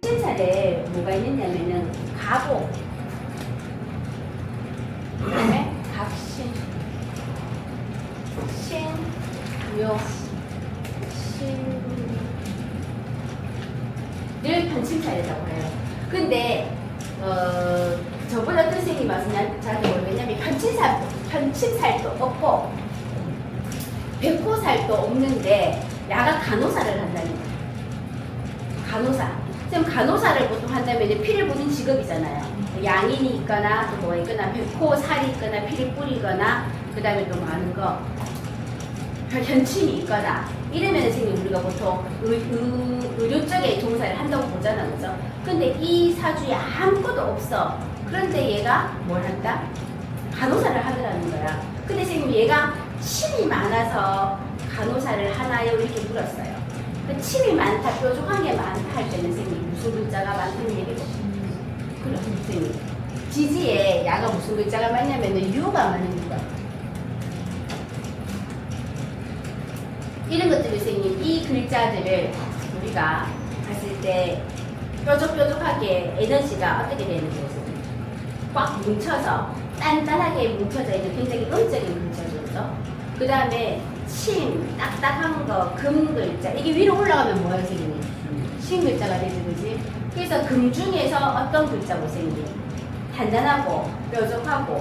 신찰에 뭐가 있느냐면은 가복, 그 다음에 각신, 신묘, 늘 편침살이라고 해요. 근데 저번에 어떤 선생님이 말씀하셨는지 잘 모르겠냐면 편침살도 없고 백호살도 없는데 야가 간호사를 한다는 거예요. 간호사. 지금 간호사를 보통 한다면 피를 보는 직업이잖아요. 양인이 있거나 또 뭐가 있거나 백호살이 있거나 피를 뿌리거나 그 다음에 또 많은 거 현침이 있거나 이러면 선생님 우리가 보통 의료 쪽에 종사를 한다고 보잖아, 그죠? 근데 이 사주에 아무것도 없어. 그런데 얘가 뭘 한다? 간호사를 하더라는 거야. 근데 선생님 얘가 침이 많아서 간호사를 하나요? 이렇게 물었어요. 그 침이 많다, 뾰족한 게 많다 할 때는 선생님 무슨 글자가 많다는 얘기죠? 그럼 선생님 지지에 야가 무슨 글자가 많냐면은 유가 많은 이유가 이런 것들이 선생님 이 글자들을 우리가 봤을 때 뾰족뾰족하게 에너지가 어떻게 되는 거예요? 꽉 뭉쳐서 단단하게 뭉쳐져 있는 굉장히 음적인 글자죠. 그 다음에 침, 딱딱한 거, 금 글자 이게 위로 올라가면 뭐예요 선생님? 신 글자가 되는 거지. 그래서 금 중에서 어떤 글자고 선생님? 단단하고 뾰족하고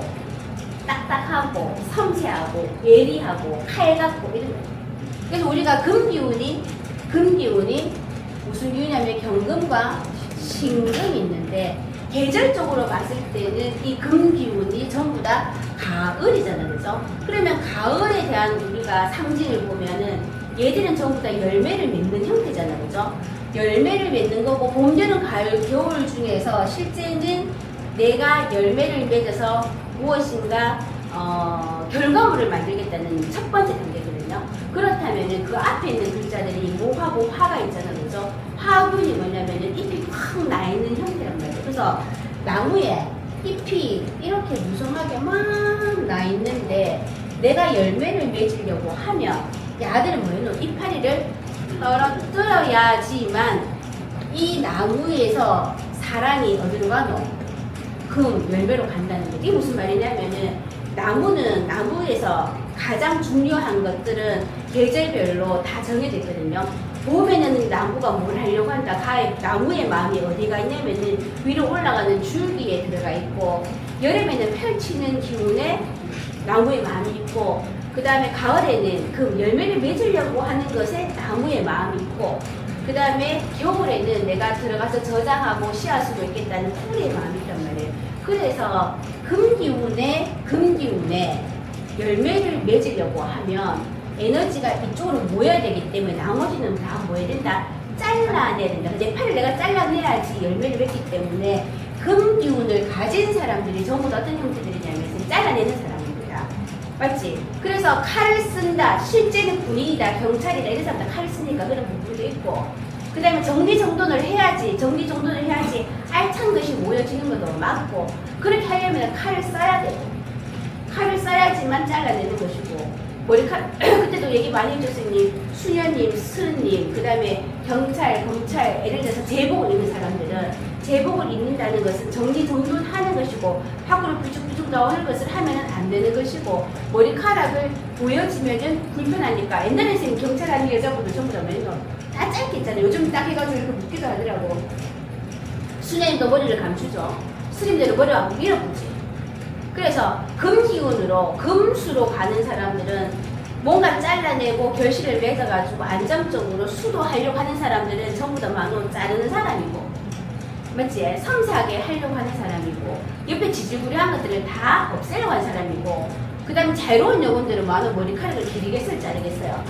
딱딱하고 섬세하고 예리하고 칼 같고 이런 거. 그래서 우리가 금기운이 무슨 기운이냐면 경금과 신금이 있는데 계절적으로 봤을 때는 이 금기운이 전부 다 가을이잖아요, 그죠? 그러면 가을에 대한 우리가 상징을 보면은 얘들은 전부 다 열매를 맺는 형태잖아요, 그죠? 열매를 맺는 거고 봄, 여름, 가을, 겨울 중에서 실제는 내가 열매를 맺어서 무엇인가 결과물을 만들겠다는 첫 번째 단계거든요. 그렇다면 그 앞에 있는 글자들이 목하고 화가 있잖아요, 그죠? 화분이 뭐냐면은 잎이 확 나 있는 형태란 말이에요. 그래서 나무에 잎이 이렇게 무성하게 막 나 있는데 내가 열매를 맺으려고 하면 야들은 뭐예요? 이파리를 떨어뜨려야지만 이 나무에서 사랑이 어디로 가노? 열매로 간다는 거. 이게 무슨 말이냐면은 나무는 나무에서 가장 중요한 것들은 계절별로 다 정해져 있거든요. 봄에는 나무가 뭘 하려고 한다. 나무의 마음이 어디가 있냐면은 위로 올라가는 줄기에 들어가 있고, 여름에는 펼치는 기운에 나무의 마음이 있고, 그 다음에 가을에는 그 열매를 맺으려고 하는 것에 나무의 마음이 있고, 그 다음에 겨울에는 내가 들어가서 저장하고 씨앗으로 있겠다는 풀의 마음이 있단 말이에요. 그래서 금기운에 열매를 맺으려고 하면 에너지가 이쪽으로 모여야 되기 때문에 나머지는 다 모여야 된다. 잘라내야 된다. 내 팔을 내가 잘라내야지 열매를 맺기 때문에 금기운을 가진 사람들이 전부 다 어떤 형태들이냐면 잘라내는 사람입니다. 맞지? 그래서 칼을 쓴다. 실제는 군인이다, 경찰이다 이런 사람들 칼을 쓰니까 그런 부분도 있고, 그 다음에 정리정돈을 해야지 알찬 것이 모여지는 것도 맞고, 그렇게 하려면 칼을 써야 되고, 칼을 써야지만 잘라내는 것이고, 머리칼 그때도 얘기 많이 해줬으니 수녀님, 스님, 그 다음에 경찰, 검찰, 예를 들어서 제복을 입는 사람들은 제복을 입는다는 것은 정리정돈하는 것이고, 밖으로 부죽부죽 나오는 것을 하면은 안 되는 것이고, 머리카락을 보여지면은 불편하니까. 옛날에 선생님 경찰 하는 여자분들 전부 다 다 짧게 있잖아요. 요즘 딱 해가지고 이렇게 묶기도 하더라고. 수녀님도 머리를 감추죠. 스님들은 머리를 안 밀어보지. 그래서 금기운으로 금수로 가는 사람들은 뭔가 잘라내고 결실을 맺어가지고 안정적으로 수도하려고 하는 사람들은 전부 다 마노 자르는 사람이고, 맞지? 섬세하게 하려고 하는 사람이고, 옆에 지지부리한 것들을 다 없애려고 하는 사람이고, 그 다음에 자유로운 영혼들은 마노 머리카락을 길게 자르겠어요.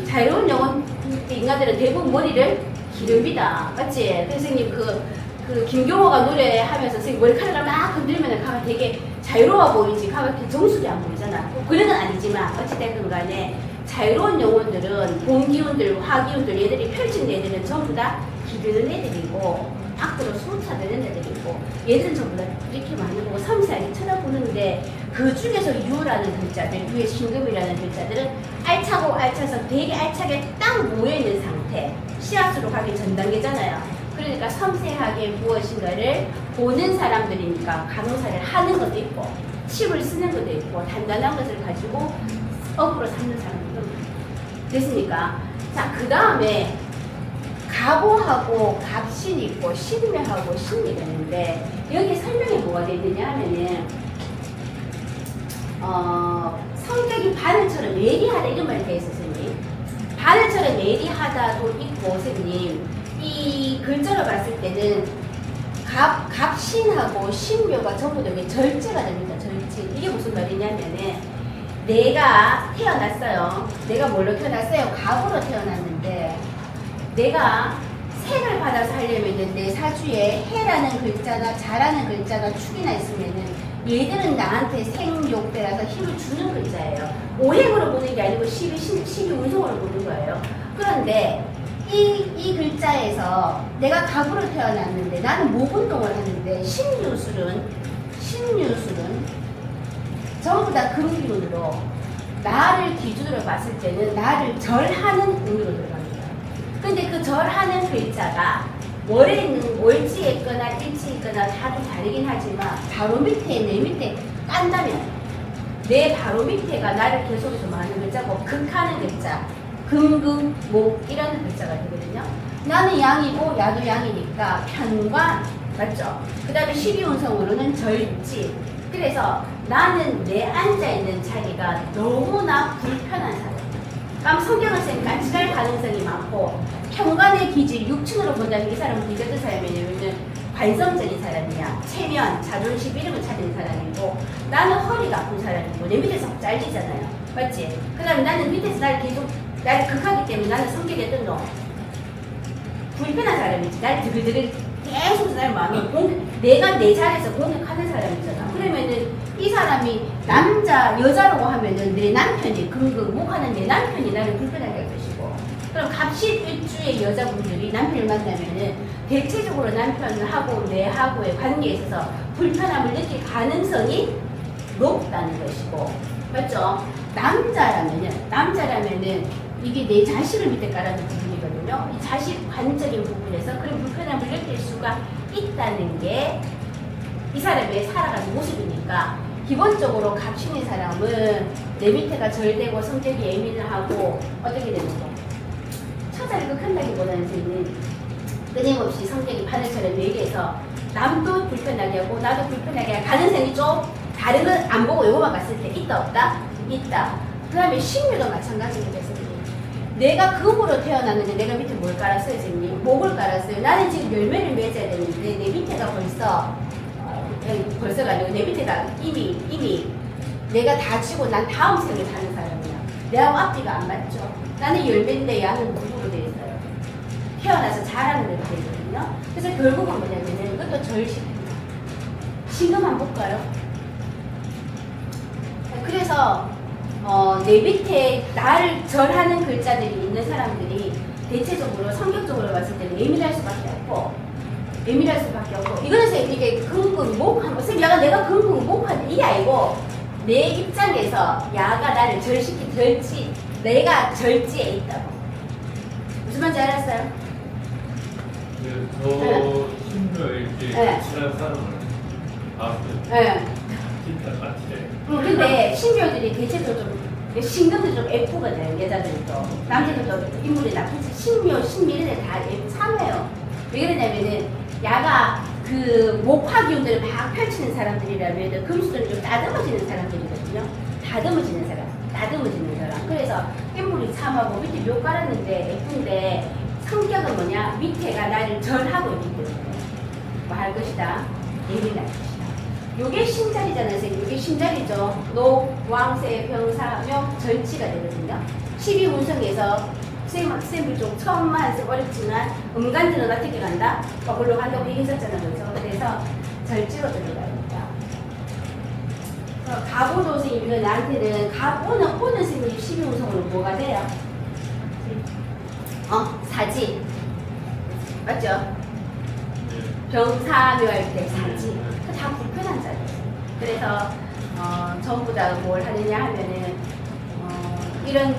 자유로운 영혼 인간들은 대부분 머리를 기릅니다. 맞지? 선생님 그 김경호가 노래하면서 선생님 머리카락을 막 흔들면 가가 되게 자유로워 보이지, 가가 정수리 안 보이잖아. 그런 건 아니지만 어찌됐든 간에 자유로운 영혼들은 봄기운들, 화기운들 얘들이 펼친 애들은 전부 다 기르는 애들이고, 밖으로 솟아내는 애들이고, 얘들은 전부 다 이렇게 많이 보고 섬세하게 쳐다보는데, 그 중에서 유라는 글자들, 유의 신금이라는 글자들은 알차고 알차서 되게 알차게 딱 모여있는 상태. 씨앗으로 가기 전 단계잖아요. 그러니까 섬세하게 무엇인가를 보는 사람들이니까 간호사를 하는 것도 있고 칩을 쓰는 것도 있고 단단한 것을 가지고 업으로 삼는 사람들도 됐습니까? 자, 그 다음에 가보하고 갑신이 있고 신묘하고 신미가 있는데 여기 설명이 뭐가 되어 있느냐 하면은 성격이 바늘처럼 예리하다 이런 말이 되어 있어요, 선생님. 바늘처럼 예리하다도 있고, 선생님. 이 글자로 봤을 때는 갑신하고 신묘가 전부 다 절제가 됩니다, 절제. 이게 무슨 말이냐면은 내가 태어났어요. 내가 뭘로 태어났어요? 갑으로 태어났는데 내가 생을 받아서 하려면은 내 사주에 해라는 글자나 자라는 글자가 축이나 있으면은 얘들은 나한테 생욕대라서 힘을 주는 글자예요. 오행으로 보는 게 아니고 12 운송으로 보는 거예요. 그런데 이 글자에서 내가 갑으로 태어났는데 나는 목운동을 하는데 신유술은 전부 다 금기운으로 나를 기준으로 봤을 때는 나를 절하는 운으로 들어갑니다. 근데 그 절하는 글자가 월에 있는 월지에 있거나 일지에 있거나 다도 다르긴 하지만 바로 밑에 내 밑에 깐다면 내 바로 밑에가 나를 계속해서 많은 글자고 극하는 글자 금금 목 이라는 글자가 되거든요. 나는 양이고 야도 양이니까 편관 맞죠? 그 다음에 12운성으로는 절지. 그래서 나는 내 앉아있는 자리가 너무나 불편한 사람. 그럼 성격은 쌤 까칠할 가능성이 많고 현관의 기질 6층으로 본다면 이 사람은 되게 어떤 사람이냐면 관성적인 사람이야. 체면, 자존심 이런 걸 찾는 사람이고 나는 허리가 아픈 사람이고 내 밑에서 잘리잖아요. 맞지? 그 다음에 나는 밑에서 나를 극하기 때문에 나는 성격이 어떤 놈? 불편한 사람이지. 나를 드글드글 계속 나를 마음에 내가 내 자리에서 공격하는 사람이잖아. 그러면은 이 사람이 여자라고 하면은 내 남편이 목하는 내 남편이 나를 불편하게 할 것이고 그럼 갑신일주의 여자분들이 남편을 만나면은 대체적으로 남편하고 내하고의 관계에 있어서 불편함을 느낄 가능성이 높다는 것이고 맞죠? 남자라면은 이게 내 자식을 밑에 깔아놓은 부분이거든요. 이 자식 관적인 부분에서 그런 불편함을 느낄 수가 있다는 게 이 사람의 살아가는 모습이니까 기본적으로 갑신인 사람은 내 밑에가 절되고 성격이 예민하고 어떻게 되는 거? 처자를 극한다기보다는 끊임없이 성격이 바늘처럼 예리해서 남도 불편하게 하고 나도 불편하게 할 가능성이 좀 다른 건 안 보고 요거만 봤을 때 있다 없다? 있다. 그 다음에 신묘도 마찬가지입니다. 내가 금으로 태어났는데 내가 밑에 뭘 깔았어요, 선생님? 목을 깔았어요. 나는 지금 열매를 맺어야 되는데 내 밑에가 벌써가 아니고 내 밑에가 이미 내가 다 지고 난 다음 생에 사는 사람이야. 내하고 앞뒤가 안 맞죠? 나는 열매인데 야는 무으로 되어 있어요. 태어나서 자라는 대로 되어 있거든요. 그래서 결국은 뭐냐면은 이것도 절식입니다. 신금 한번 볼까요? 그래서 내 밑에 나를 절하는 글자들이 있는 사람들이 대체적으로 성격적으로 봤을 때는 예민할 수밖에 없고 이거는 이게 금금 목한 거 야가 내가 금금 목한 이게 아니고 내 입장에서 야가 나를 절지 내가 절지에 있다고 무슨 말인지 알았어요? 저 신묘 이렇게 친한 사람을 봤어요. 진짜 같이. 근데 신묘들이 대체적으로 좀 신금도 좀 F거든. 여자들도 남자들도 인물이 나쁘지. 신묘, 신미는 다 F3예요. 왜 그러냐면은 야가 그 목화 기운들을 막 펼치는 사람들이라면 금수들은 좀 다듬어지는 사람들이거든요. 다듬어지는 사람. 그래서 인물이 3하고 밑에 묘 깔았는데 F인데 성격은 뭐냐? 밑에가 나를 절하고 있기 때문에 뭐 할 것이다. 예민할 것이다. 요게 신자리잖아요, 선생님. 요게 신자리죠. 녹, 왕세, 병사, 명, 절지가 되거든요. 12운성에서 쌤을 좀 처음만 해서 어렵지만 음간지는 어떻게 간다? 거꾸로 간다고 얘기했었잖아요. 그래서 절지로 들어갑니다. 가보도 선생님이 나한테는 오는 선생님 12운성으로 뭐가 돼요? 사지. 맞죠? 병사묘할 때 사지. 다 불편한 자리예요. 그래서 전부 다 뭘 하느냐 하면은 이런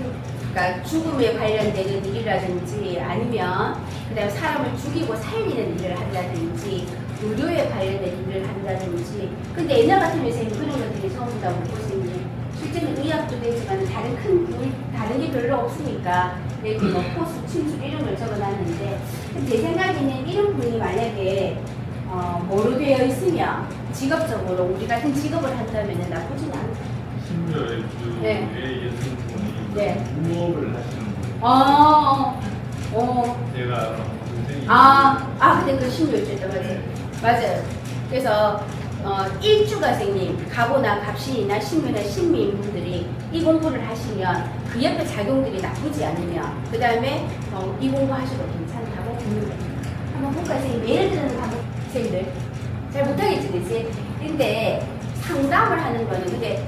그러니까 죽음에 관련되는 일이라든지 아니면 그다음에 사람을 죽이고 살리는 일을 한다든지 의료에 관련된 일을 한다든지 근데 옛날 같으면 선생님 그런 것들이 전부 다 무엇이니 실제로 의학도 되지만 다른 게 별로 없으니까 이렇게 뭐 포수, 침술 이런 걸 적어놨는데 제 생각에는 이런 분이 만약에 뭐로 되어 있으면 직업적으로 우리 같은 직업을 한다면 나쁘진 않다. 신묘일주의 네. 여성분이 네. 무업을 하시는 분이에요. 제가 선생님이 근데 그 신묘일주였다 맞아요. 그래서 일주가 선생님 가보나 갑신이나 신묘나 신미인 분들이 이 공부를 하시면 그 옆에 작용들이 나쁘지 않으면 그 다음에 이 공부 하셔도 괜찮다고 보는 거예요. 한번 볼까요 선생님? 예를 들면 한번 선생님들 잘 못하겠지 그치? 근데 상담을 하는 거는 근데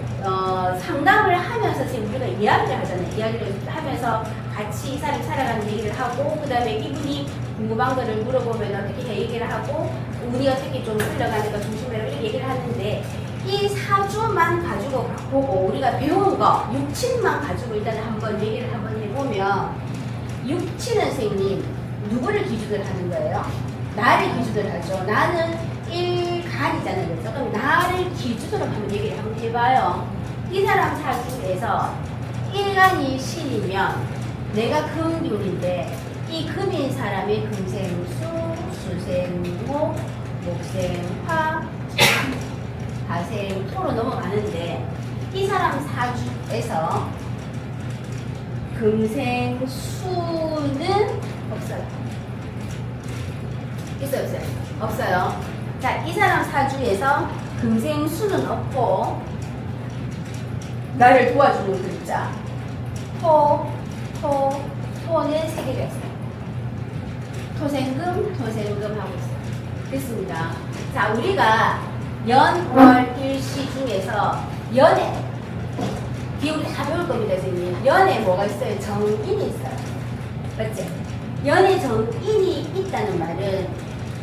상담을 하면서 선생님 우리가 이야기를 하잖아요. 이야기를 하면서 같이 이 사람이 살아가는 얘기를 하고 그 다음에 이분이 궁금한 거를 물어보면 어떻게 얘기를 하고 운이 어떻게 좀 흘러가니까 조심해라 이렇게 얘기를 하는데 이 사주만 가지고 보고 우리가 배운 거 육친만 가지고 일단 한번 얘기를 한번 해보면 육친은 선생님 누구를 기준으로 하는 거예요? 나를 기준으로 하죠. 나는 일간이잖아요. 그럼 나를 기준으로 한번 얘기를 한번 해봐요. 이 사람 사주에서 일간이 신이면 내가 금균인데 이 금인 사람이 금생수, 수생목, 목생화, 화생토로 넘어가는데 이 사람 사주에서 금생수는 없어요. 있어요, 없어요? 없어요. 자, 이 사람 사주에서 금생수는 없고 나를 도와주는 글자 토는 세 개가 있어요. 토생금 하고 있어요. 됐습니다. 자, 우리가 연, 월, 일시 중에서 연에 뒤에 우리 다 배울 겁니다, 선생님. 연에 뭐가 있어요? 정인이 있어요. 맞지? 연에 정인이 있다는 말은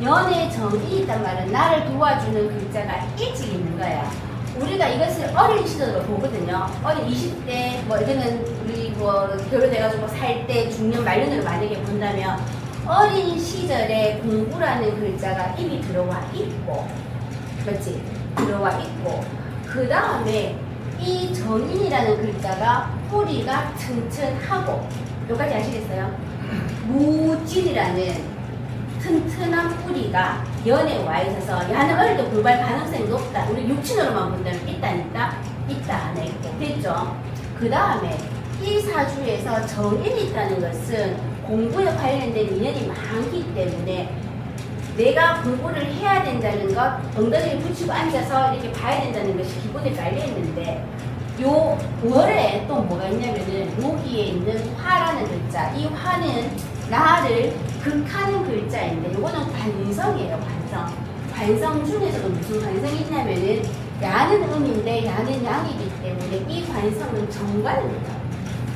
연에 정인이 있단 말은 나를 도와주는 글자가 일찍 있는 거야. 우리가 이것을 어린 시절로 보거든요. 어린 20대, 뭐, 이거는 우리 뭐, 결혼해가지고 살 때 중년 말년으로 만약에 본다면, 어린 시절에 공부라는 글자가 이미 들어와 있고, 맞지? 들어와 있고, 그 다음에 이 정인이라는 글자가 뿌리가 튼튼하고, 여기까지 아시겠어요? 무진이라는 튼튼한 뿌리가 연에 와 있어서 야는 어릴 때 불발 가능성이 높다. 우리 육친으로만 본다면 있다니까 있다 안에 있고 됐죠. 그 다음에 이 사주에서 정인이 있다는 것은 공부에 관련된 인연이 많기 때문에 내가 공부를 해야 된다는 것 엉덩이를 붙이고 앉아서 이렇게 봐야 된다는 것이 기본에 깔려 있는데 요 월에 또 뭐가 있냐면은 여기에 있는 화라는 글자 이 화는 나를 극하는 글자인데 요거는 관성이에요. 관성 중에서도 무슨 관성이 있냐면은 야는 음인데 야는 양이기 때문에 이 관성은 정관입니다.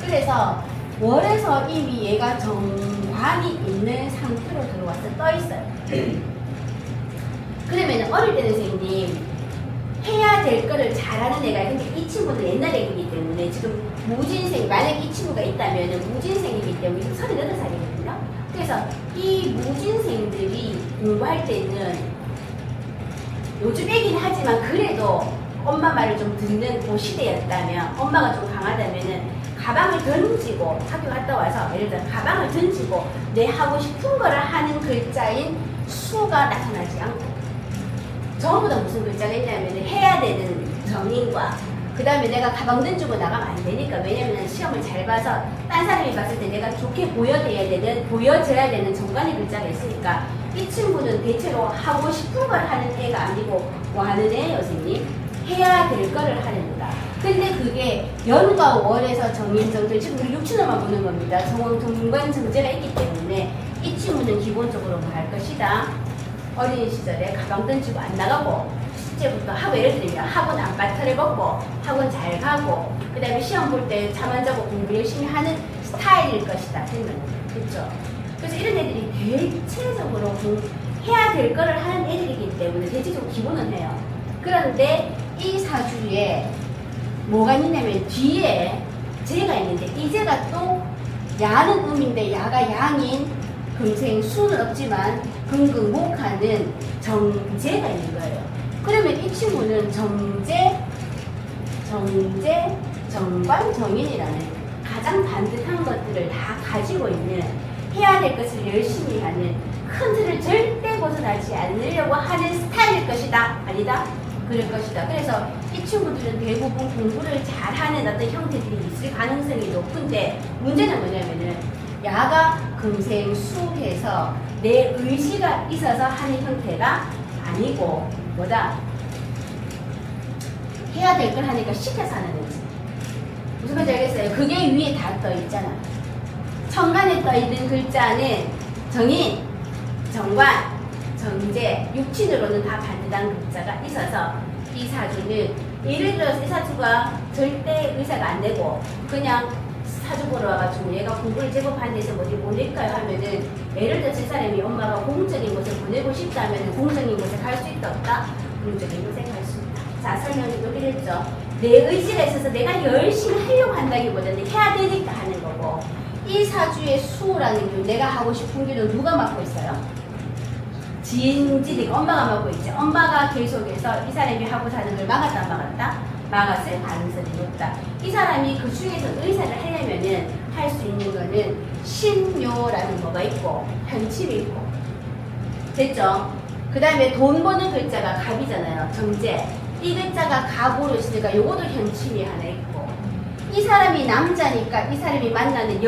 그래서 월에서 이미 얘가 정관이 있는 상태로 들어와서 떠 있어요. 그러면 어릴 때는 선생님 해야 될 거를 잘하는 애가 근데 이 친구는 옛날 애기이기 때문에 지금 무진생 만약 이 친구가 있다면 무진생이기 때문에 지금 38살이거든요. 그래서 이 무진생들이 공부할 때는 요즘 애긴 하지만 그래도 엄마 말을 좀 듣는 그 시대였다면 엄마가 좀 강하다면은 가방을 던지고 학교 갔다 와서 예를 들어 가방을 던지고 내 하고 싶은 거를 하는 글자인 수가 나타나지 않고 전부 다 무슨 글자가 있냐면 해야 되는 정인과 그 다음에 내가 가방 던지고 나가면 안 되니까 왜냐면 시험을 잘 봐서 딴 사람이 봤을 때 내가 좋게 보여져야 되는 정관의 글자가 있으니까 이 친구는 대체로 하고 싶은 걸 하는 애가 아니고 뭐 하는 애예요 선생님? 해야 될 거를 하는 거다. 근데 그게 연과 월에서 정인정들 지금 우리 육친을만 보는 겁니다. 정관 정제가 있기 때문에 이 친구는 기본적으로 뭐 할 것이다. 어린 시절에 가방 던지고 안 나가고 숙제부터 하고 예를 들면 학원 안바터를 벗고 학원 잘 가고 그 다음에 시험 볼 때 잠 안 자고 공부 열심히 하는 스타일일 것이다. 그렇죠? 그래서 이런 애들이 대체적으로 해야 될 거를 하는 애들이기 때문에 대체적으로 기본은 해요. 그런데 이 사주에 뭐가 있냐면 뒤에 재가 있는데 이 재가 또 야는 음인데 야가 양인 금생 수는 없지만 금극목하는 정재가 있는 거예요. 그러면 이 친구는 정재, 정관, 정인이라는 가장 반듯한 것들을 다 가지고 있는 해야 될 것을 열심히 하는 큰 틀을 절대 벗어나지 않으려고 하는 스타일일 것이다. 아니다? 그럴 것이다. 그래서 이 친구들은 대부분 공부를 잘하는 어떤 형태들이 있을 가능성이 높은데 문제는 뭐냐면은 야가 금생수해서 내 의지가 있어서 하는 형태가 아니고 뭐다? 해야 될 걸 하니까 시켜서 하는 거지. 무슨 말인지 알겠어요? 그게 위에 다 떠 있잖아. 천간에 떠 있는 글자는 정인, 정관, 정제, 육친으로는 다 반듯한 글자가 있어서 이 사주는 예를 들어서 이 사주가 절대 의사가 안 되고 그냥 사주 보러 와가지고 얘가 공부를 제법 한 데서 어디 보낼까요 하면은 예를 들어서 이 사람이 엄마가 공적인 곳에 보내고 싶다면 공적인 곳에 갈 수 있다 없다? 공적인 곳에 갈 수 있다. 자, 설명이 여기 했죠. 내 의지가 있어서 내가 열심히 하려고 한다기보다는 해야 되니까 하는 거고 이 사주의 수라는 게 내가 하고 싶은 길을 누가 맡고 있어요? 지인지니까 엄마가 맡고 있지. 엄마가 계속해서 이 사람이 하고 사는 걸 막았다 안 막았다? 막았을 가능성이 높다. 이 사람이 그 중에서 의사를 하려면은 할 수 있는 거는 신묘라는 뭐가 있고 현침이 있고 됐죠? 그 다음에 돈 버는 글자가 갑이잖아요. 정제. 이 글자가 갑으로 있으니까 요것도 현침이 하나 있고 이 사람이 남자니까 이 사람이 만나는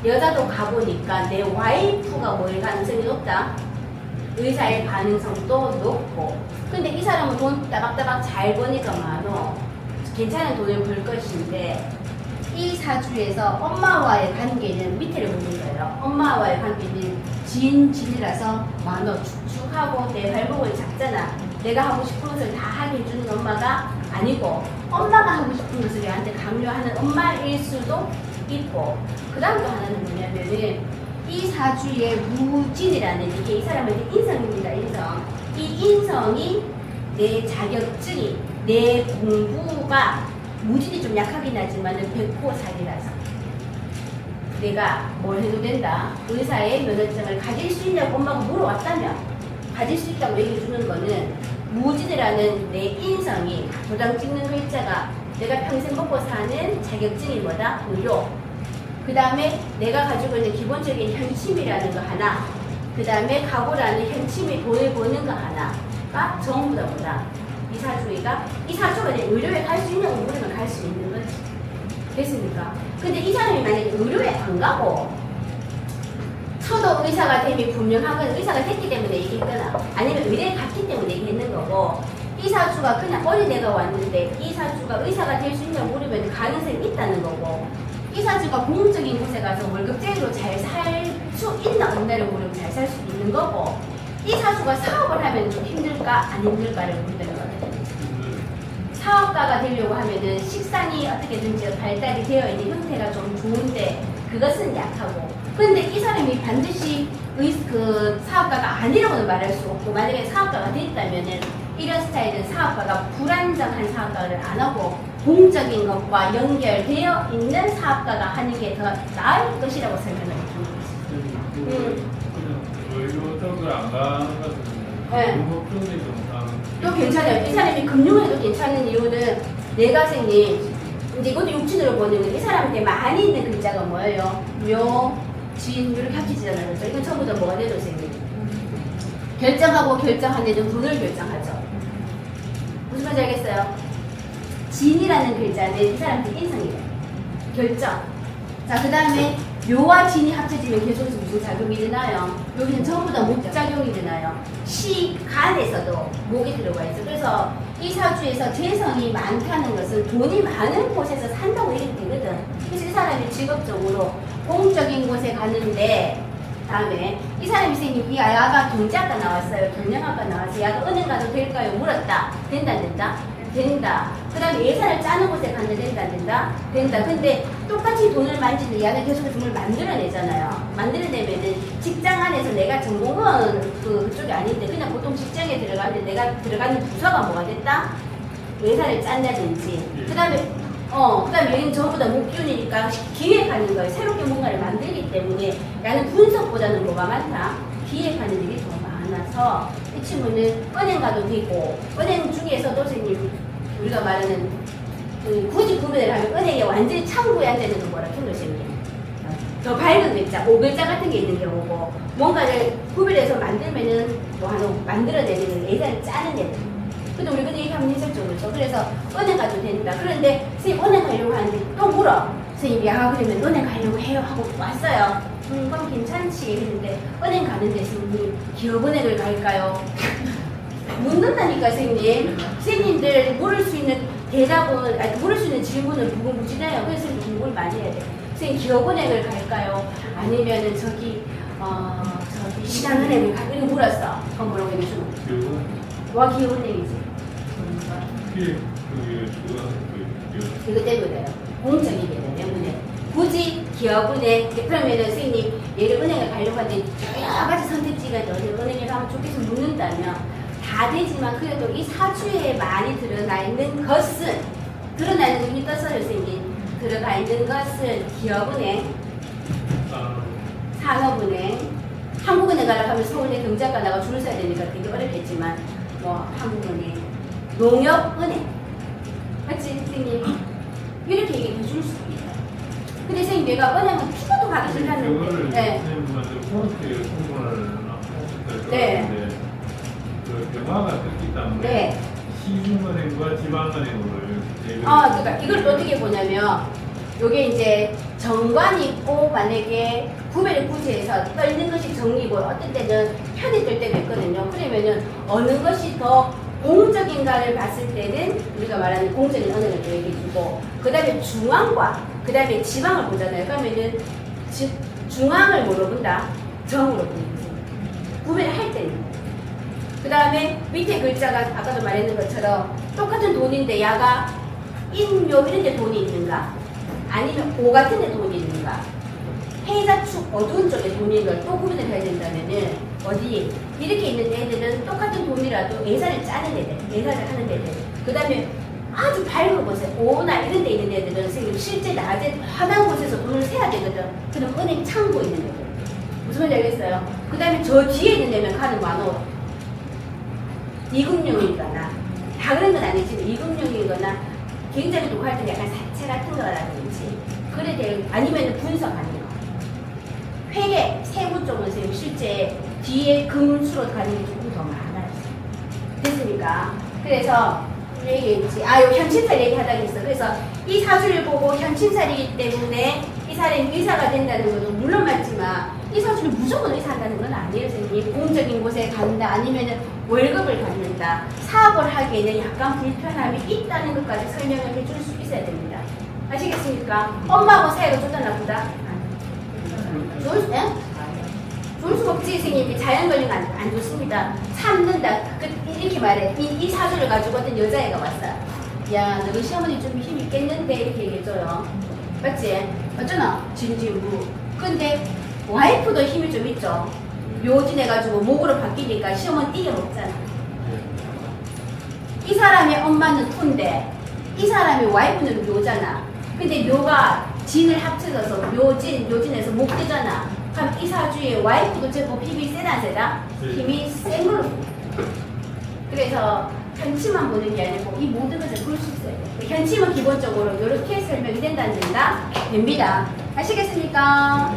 여자도 가보니까 내 와이프가 뭘 가능성이 높다? 의사의 가능성도 높고 근데 이 사람은 돈 따박따박 잘 버니까 많어 괜찮은 돈을 벌 것인데 이 사주에서 엄마와의 관계는 밑에를 보는 거예요. 엄마와의 관계는 진이라서 많어 축축하고 내 발목을 잡잖아. 내가 하고 싶은 것을 다 하게 해주는 엄마가 아니고 엄마가 하고 싶은 것을 얘한테 강요하는 엄마일 수도 있고 그 다음 또 하나는 뭐냐면은 이 사주의 무진이라는 이게 이 사람한테 인성입니다. 인성. 이 인성이 내 자격증이 내 공부가 무진이 좀 약하긴 하지만은 백호살이라서 내가 뭘 해도 된다. 의사의 면허증을 가질 수 있냐고 엄마가 물어왔다면 가질 수 있다고 얘기해 주는 거는 무진이라는 내 인성이 도장 찍는 글자가 내가 평생 먹고 사는 자격증이 뭐다? 의료. 그 다음에 내가 가지고 있는 기본적인 현침이라는 거 하나 그 다음에 각오라는 현침이 보여보는 거 하나가 전부 다 뭐다? 이 사주가 이제 의료에 갈 수 있냐고 물으면 갈 수 있는 거지. 됐습니까? 근데 이 사람이 만약에 의료에 안 가고 초도 의사가 됨이 분명하거나 의사가 됐기 때문에 얘기했거나 아니면 의대에 갔기 때문에 얘기했는 거고 이 사주가 그냥 어린애가 왔는데 이 사주가 의사가 될 수 있냐고 물으면 가능성이 있다는 거고 이 사주가 공적인 곳에 가서 월급쟁이로 잘 살 수 있나 없나를 물으면 잘 살 수 있는 거고 이 사주가 사업을 하면 좀 힘들까 안 힘들까를 물다는 거거든요. 사업가가 되려고 하면은 식상이 어떻게든지 발달이 되어 있는 형태가 좀 좋은데 그것은 약하고 근데 이 사람이 반드시 그 사업가가 아니라고는 말할 수 없고 만약에 사업가가 됐다면은 이런 스타일은 사업가가 불안정한 사업가를 안 하고 공적인 것과 연결되어 있는 사업가가 하는 게 더 나을 것이라고 설명을 해주는 거지. 의료 쪽을 안 가는 것은 네. 공급적인 정상 또 괜찮아요. 이 사람이 금융을 해도 괜찮은 이유는 내가생이 이제 이것도 육친으로 보는 건데 이 사람한테 많이 있는 글자가 뭐예요? 묘, 진 이렇게 합치잖아요. 그렇죠? 이건 전부 다 뭐가 돼도 생겨요. 결정하고 결정한 데는 돈을 결정하죠. 무슨 말인지 알겠어요? 진이라는 글자는 이 사람한테 인성이에요. 결정. 자, 그 다음에 묘와 진이 합쳐지면 계속해서 무슨 작용이 일어나요? 여기는 전부 다 목작용이 일어나요. 시, 간에서도 목이 들어가 있어. 그래서 이 사주에서 재성이 많다는 것은 돈이 많은 곳에서 산다고 얘기 되거든. 그래서 이 사람이 직업적으로 공적인 곳에 가는데 다음에 이 사람이 생긴 이 야가 경제학과 나왔어요. 경영학과 나왔어요. 야가 은행 가도 될까요? 물었다. 된다 안 된다? 된다. 그 다음에 예산을 짜는 곳에 가면 된다 안 된다? 된다. 근데 똑같이 돈을 만지는 야는 계속해서 돈을 만들어내잖아요. 만들어내면은 직장 안에서 내가 전공은 그쪽이 아닌데 그냥 보통 직장에 들어가는데 내가 들어가는 부서가 뭐가 됐다? 예산을 짠다든지 그다음에 여기는 전부 다 목기운이니까 기획하는 거예요. 새롭게 뭔가를 만들기 때문에 나는 분석보다는 뭐가 많다? 기획하는 일이 더 많아서 이 친구는 은행 가도 되고 은행 중에서도 선생님 우리가 말하는 굳이 구분을 하면 은행에 완전히 창구에 앉아있는 건 뭐라 선생님? 더 밝은 글자, 5글자 같은 게 있는 경우고 뭔가를 구별해서 만들면은 뭐 하나 만들어내는 예산을 짜는 애들. 근데 우리 그때 얘기하면 현실적으로 그렇죠. 그래서 은행 가도 된다. 그런데 선생님 은행 가려고 하는데 또 물어. 선생님이 그러면 은행 가려고 해요 하고 왔어요. 그럼 괜찮지 했는데 은행 가는데 선생님 기업은행을 갈까요? 묻는다니까 선생님. 선생님들 물을 수 있는 물을 수 있는 질문을 무궁무진해요. 그래서 공부를 많이 해야 돼. 선생님 기업은행을 갈까요? 아니면은 저기 시장은행을 갈까요? 이거 물었어. 그럼 뭐라고 얘기해주노? 기업은 와 기업은행이지. 이거 때문에요. 공적이게 되는 때문에 굳이 기업은행 그러면은 선생님 얘를 은행을 가려고 하는데 여러 가지 선택지가 어디 은행에 가면 좋겠어 묻는다면 다 되지만 그래도 이 사주에 많이 드러나 있는 것은 드러나는 눈이 떴어요 선생님. 들어가 있는 것은 기업은행, 산업은행, 한국은행 가려고 하면 서울대 경제학과 나가 줄을 서야 되니까 되게 어렵겠지만 뭐 한국은행, 농협은행 맞지 선생님? 이렇게 얘기해 줄 수 있어요. 근데 선생님 내가 은행은 죽어도 가기 싫었는데 네. 네. 그 대화가 됐기 때문에 네. 시중은행과 지방은행을 그러니까 이걸 어떻게 보냐면 요게 이제 정관이 있고 만약에 구별을 굳이 해서 떨는 것이 정리고 어떤 때는 편이 뜰 때가 있거든요. 그러면은 어느 것이 더 공적인가를 봤을 때는 우리가 말하는 공적인 은행을 얘기해주고 그 다음에 중앙과 그 다음에 지방을 보잖아요. 그러면은 중앙을 뭐로 본다? 정으로 보는 거죠. 구별을 할 때는. 그 다음에 밑에 글자가 아까도 말했는 것처럼 똑같은 돈인데 야가 인묘 이런 데 돈이 있는가? 아니면 오 같은 데 돈이 있는가? 해자축 어두운 쪽에 돈이 있는 걸 또 구분을 해야 된다면은 어디 이렇게 있는 애들은 똑같은 돈이라도 예산을 짜는 애들, 예산을 하는 애들. 그 다음에 아주 밝은 곳에 오나 이런 데 있는 애들은 선생님 실제 낮에 환한 곳에서 돈을 세야 되거든. 그럼 은행 창고에 있는 애들. 무슨 말인지 알겠어요? 그 다음에 저 뒤에 있는 애면 가는 많어. 이금융이거나 다 그런 건 아니지만 이금융이거나 굉장히 녹화할 때 약간 사채 같은 거라든지 그래 될 아니면 분석하는 거 회계 세부 쪽은 실제 뒤에 금수로 가는 게 조금 더 많아요. 됐습니까? 그래서 얘기했지. 요 현침살 얘기하다 했어. 그래서 이 사주를 보고 현침살이기 때문에 이 사람이 의사가 된다는 것도 물론 맞지만 이 사주를 무조건 의사한다는 건 아니에요. 선생님. 공적인 곳에 간다 아니면 월급을 받는다. 사업을 하기에는 약간 불편함이 있다는 것까지 설명을 해줄 수 있어야 됩니다. 아시겠습니까? 엄마하고 사이가 좋다 나쁘다? 좋을 수가 없지. 선생님. 자연 권리가 안 좋습니다. 참는다. 이렇게 말해. 이 사주를 가지고 어떤 여자애가 왔어요. 야, 너희 시어머니 좀 힘 있겠는데? 이렇게 얘기해줘요. 맞지? 어쩌나? 진진부. 근데 와이프도 힘이 좀 있죠. 묘진해가지고 목으로 바뀌니까 시어머니 이겨먹잖아. 이 사람의 엄마는 푼데 이 사람의 와이프는 묘잖아. 근데 묘가 진을 합쳐져서 묘진에서 목 뜨잖아. 그럼 이 사주의 와이프도 제법 힘이 세다 세다? 힘이 센 걸로 그래서 현침만 보는 게 아니고 이 모든 것을 볼 수 있어요. 현침은 기본적으로 이렇게 설명이 된다 안 된다? 됩니다. 아시겠습니까?